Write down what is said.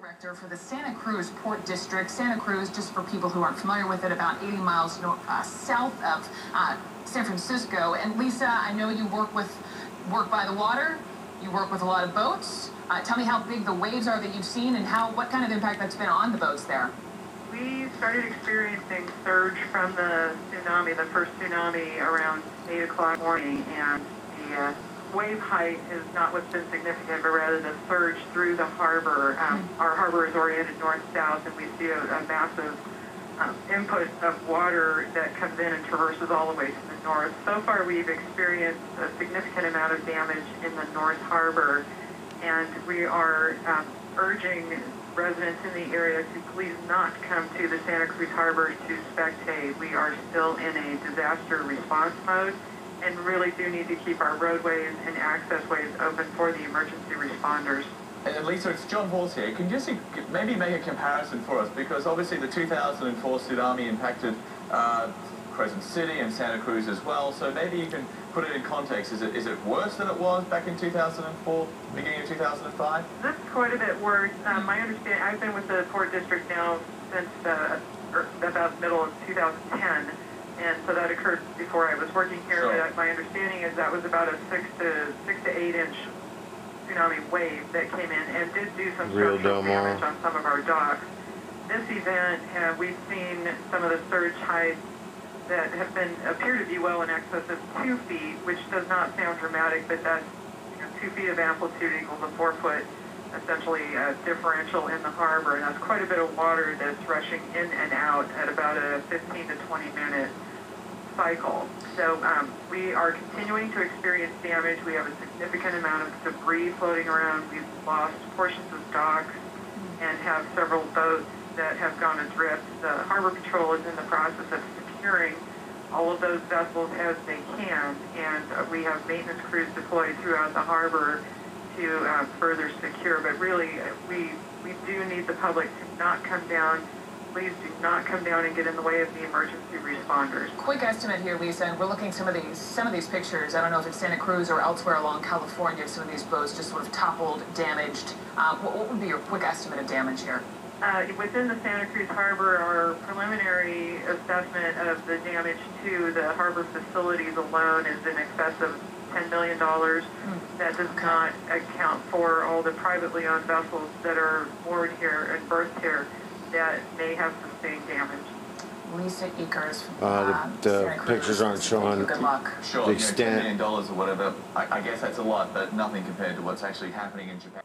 Director for the Santa Cruz Port District. Santa Cruz, just for people who aren't familiar with it, about 80 miles south of San Francisco. And Lisa, I know you work by the water. You work with a lot of boats. Tell me how big the waves are that you've seen and what kind of impact that's been on the boats there. We started experiencing surge from the tsunami, the first tsunami, around 8 o'clock morning, and the wave height is not what's been significant, but rather the surge through the harbor. Our harbor is oriented north-south, and we see a massive input of water that comes in and traverses all the way to the north. So far, we've experienced a significant amount of damage in the North Harbor, and we are urging residents in the area to please not come to the Santa Cruz Harbor to spectate. We are still in a disaster response mode and really do need to keep our roadways and access ways open for the emergency responders. And Lisa, it's John Halls here. Can you just maybe make a comparison for us? Because obviously the 2004 tsunami impacted Crescent City and Santa Cruz as well. So maybe you can put it in context. Is it worse than it was back in 2004, beginning of 2005? This is quite a bit worse. My understanding, I've been with the Port District now since about middle of 2010. And so that occurred before I was working here. Sure. But my understanding is that was about a 6 to 8 inch tsunami wave that came in and did do some structural damage on some of our docks. This event, we've seen some of the surge heights that appear to be well in excess of 2 feet, which does not sound dramatic, but that's 2 feet of amplitude equals a 4-foot essentially differential in the harbor, and that's quite a bit of water that's rushing in and out at about a 15 to 20 minute cycle. So we are continuing to experience damage. We have a significant amount of debris floating around. We've lost portions of docks and have several boats that have gone adrift. The Harbor Patrol is in the process of securing all of those vessels as they can, and we have maintenance crews deployed throughout the harbor to further secure. But really, we do need the public to not come down. Please do not come down and get in the way of the emergency responders. Quick estimate here, Lisa, and we're looking at some of these pictures. I don't know if it's Santa Cruz or elsewhere along California, some of these boats just sort of toppled, damaged. What would be your quick estimate of damage here? Within the Santa Cruz Harbor, our preliminary assessment of the damage to the harbor facilities alone is in excess of $10 million. That does not account for all the privately owned vessels that are moored here and berthed here that may have sustained damage. Lisa Eakers. The pictures aren't showing good luck. Sure, the extent. $10 million or whatever. I guess that's a lot, but nothing compared to what's actually happening in Japan.